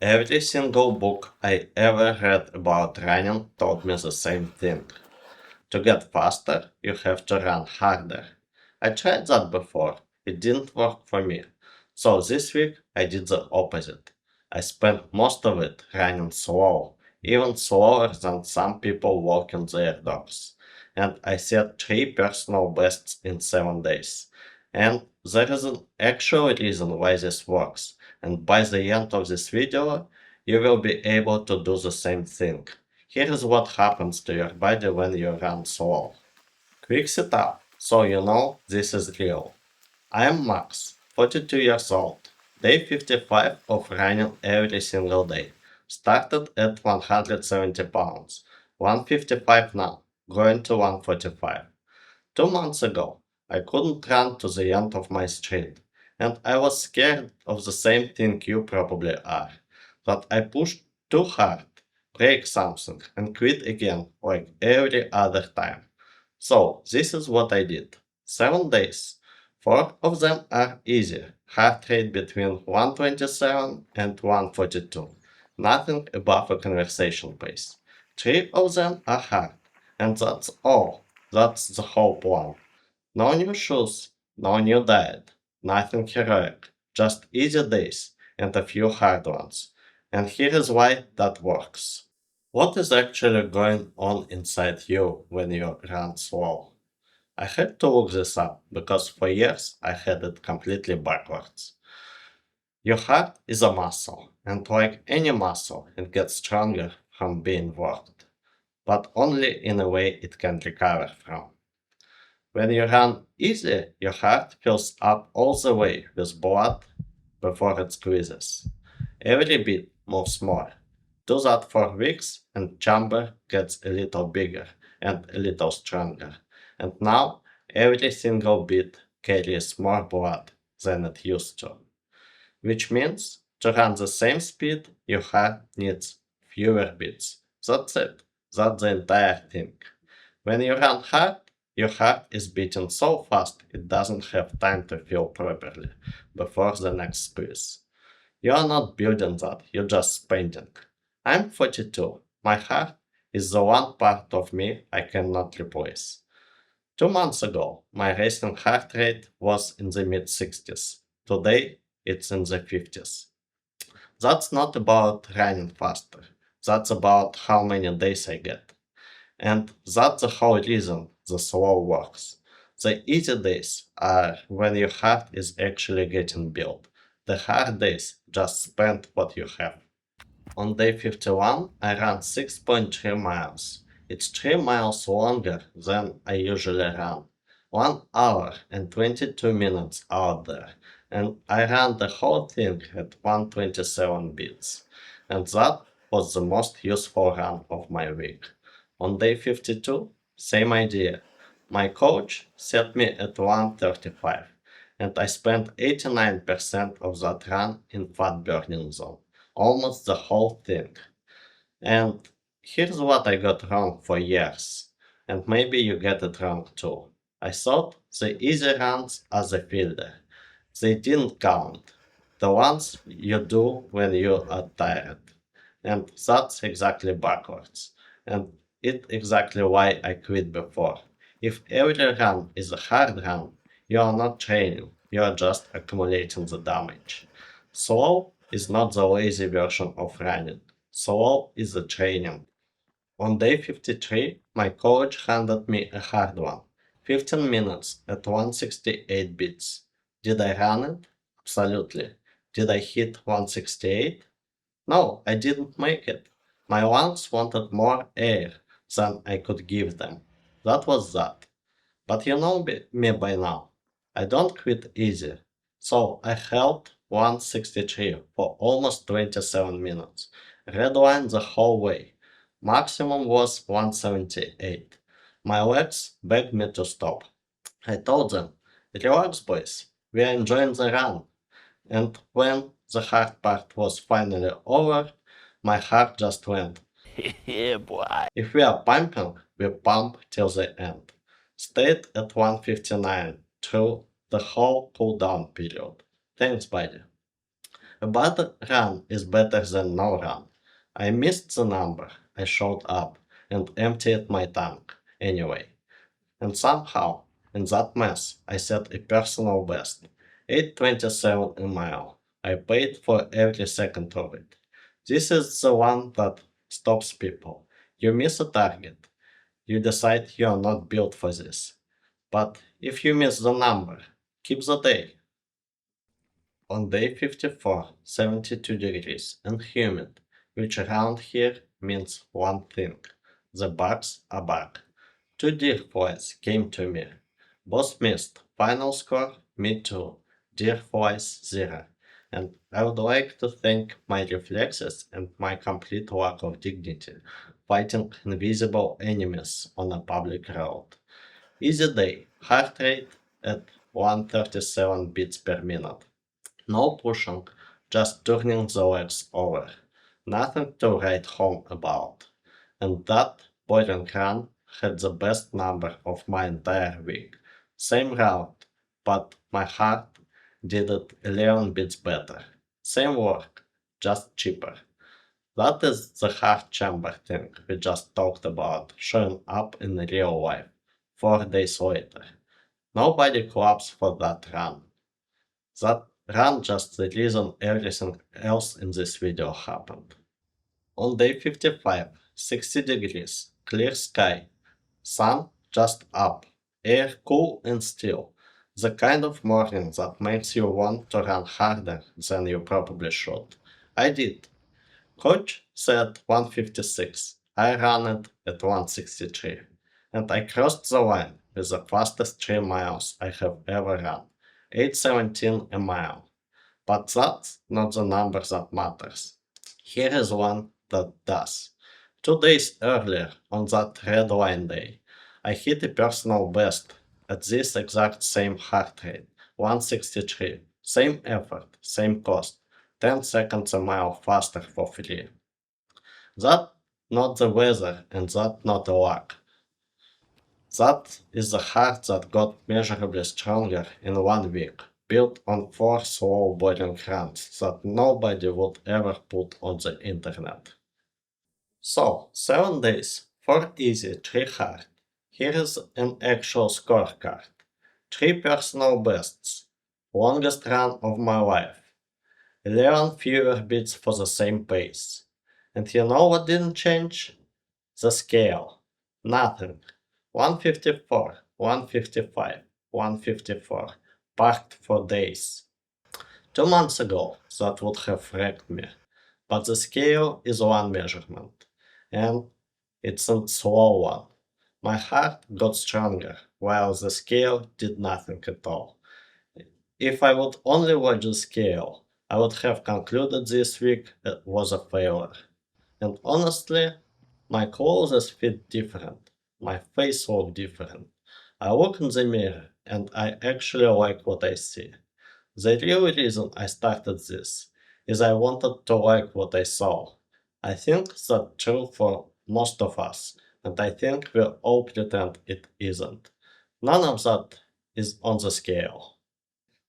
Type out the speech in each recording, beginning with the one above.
Every single book I ever read about running taught me the same thing. To get faster, you have to run harder. I tried that before. It didn't work for me. So this week I did the opposite. I spent most of it running slow, even slower than some people walking their dogs. And I set 3 personal bests in 7 days. And there is an actual reason why this works. And by the end of this video, you will be able to do the same thing. Here is what happens to your body when you run slow. Quick setup, so you know this is real. I am Max, 42 years old. Day 55 of running every single day. Started at 170 pounds. 155 now, going to 145. 2 months ago, I couldn't run to the end of my street, and I was scared of the same thing you probably are. That I pushed too hard, break something, and quit again like every other time. So, this is what I did. 7 days. 4 of them are easy, heart rate between 127 and 142. Nothing above a conversation pace. 3 of them are hard, and that's all. That's the whole plan. No new shoes, no new diet, nothing heroic, just easy days and a few hard ones. And here is why that works. What is actually going on inside you when you run slow? I had to look this up because for years I had it completely backwards. Your heart is a muscle, and like any muscle, it gets stronger from being worked, but only in a way it can recover from. When you run easy, your heart fills up all the way with blood before it squeezes. Every beat moves more. Do that for weeks, and chamber gets a little bigger and a little stronger. And now every single beat carries more blood than it used to. Which means to run the same speed, your heart needs fewer beats. That's it. That's the entire thing. When you run hard, your heart is beating so fast it doesn't have time to fill properly before the next squeeze. You are not building that, you're just spending. I'm 42. My heart is the one part of me I cannot replace. 2 months ago, my racing heart rate was in the mid 60s. Today, it's in the 50s. That's not about running faster. That's about how many days I get. And that's the whole reason the slow works. The easy days are when your heart is actually getting built. The hard days just spend what you have. On day 51, I ran 6.3 miles. It's 3 miles longer than I usually run. 1 hour and 22 minutes out there. And I ran the whole thing at 127 beats. And that was the most useful run of my week. On day 52, same idea. My coach set me at 135, and I spent 89% of that run in fat burning zone, almost the whole thing. And here's what I got wrong for years, and maybe you get it wrong too. I thought the easy runs are the fielder. They didn't count. The ones you do when you are tired. And that's exactly backwards. And it's exactly why I quit before. If every run is a hard run, you are not training, you are just accumulating the damage. Slow is not the lazy version of running. Slow is the training. On day 53, my coach handed me a hard one. 15 minutes at 168 beats. Did I run it? Absolutely. Did I hit 168? No, I didn't make it. My lungs wanted more air than I could give them. That was that. But you know me by now. I don't quit easy. So I held 163 for almost 27 minutes. Red line the whole way. Maximum was 178. My legs begged me to stop. I told them, relax boys, we are enjoying the run. And when the hard part was finally over, my heart just went. Yeah, boy. If we are pumping, we pump till the end. Stayed at 159 through the whole cool down period. Thanks, buddy. A bad run is better than no run. I missed the number, I showed up, and emptied my tank anyway. And somehow, in that mess, I set a personal best. 827 a mile. I paid for every second of it. This is the one that stops people. You miss a target. You decide you are not built for this. But if you miss the number, keep the day. On day 54, 72 degrees and humid, which around here means one thing. The bugs are back. Two deer flies came to me. Both missed. Final score, me too. Deer flies 0. And I would like to thank my reflexes and my complete lack of dignity, fighting invisible enemies on a public road. Easy day, heart rate at 137 beats per minute. No pushing, just turning the legs over. Nothing to write home about. And that boring run had the best number of my entire week. Same route, but my heart did it 11 bits better. Same work, just cheaper. That is the heart chamber thing we just talked about showing up in real life 4 days later. Nobody claps for that run. That run just the reason everything else in this video happened. On day 55, 60 degrees, clear sky, sun just up, air cool and still. The kind of morning that makes you want to run harder than you probably should. I did. Coach said 156. I ran it at 163. And I crossed the line with the fastest 3 miles I have ever run. 817 a mile. But that's not the number that matters. Here is one that does. 2 days earlier, on that red line day, I hit a personal best at this exact same heart rate, 163, same effort, same cost, 10 seconds a mile faster for free. That not the weather and that not a luck. That is the heart that got measurably stronger in 1 week, built on 4 slow boring runs that nobody would ever put on the internet. So, 7 days, 4 easy, 3 hard. Here is an actual scorecard. 3 personal bests. Longest run of my life. 11 fewer beats for the same pace. And you know what didn't change? The scale. Nothing. 154, 155, 154. Parked for days. 2 months ago, that would have wrecked me. But the scale is one measurement. And it's a slow one. My heart got stronger, while the scale did nothing at all. If I would only watch the scale, I would have concluded this week was a failure. And honestly, my clothes fit different. My face look different. I look in the mirror and I actually like what I see. The real reason I started this is I wanted to like what I saw. I think that's true for most of us, and I think we all pretend it isn't. None of that is on the scale.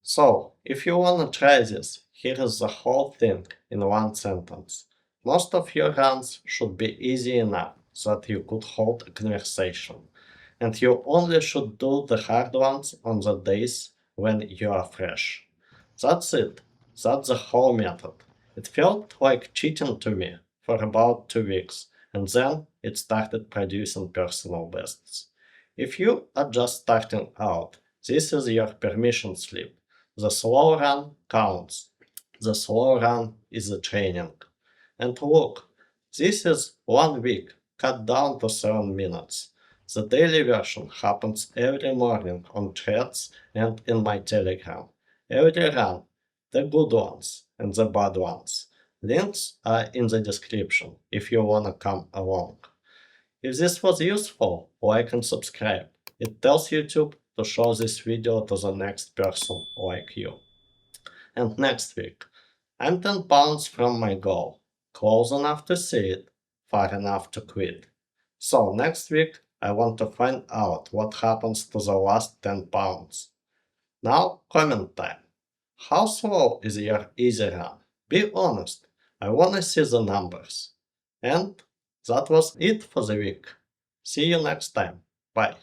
So, if you wanna try this, here is the whole thing in one sentence. Most of your runs should be easy enough so that you could hold a conversation. And you only should do the hard ones on the days when you are fresh. That's it. That's the whole method. It felt like cheating to me for about 2 weeks, and then it started producing personal bests. If you are just starting out, this is your permission slip. The slow run counts. The slow run is the training. And look, this is 1 week cut down to 7 minutes. The daily version happens every morning on threads and in my Telegram. Every run, the good ones and the bad ones. Links are in the description if you wanna come along. If this was useful, like and subscribe. It tells YouTube to show this video to the next person like you. And next week, I'm 10 pounds from my goal. Close enough to see it, far enough to quit. So next week, I want to find out what happens to the last 10 pounds. Now, comment time. How slow is your easy run? Be honest. I wanna see the numbers. And that was it for the week. See you next time. Bye.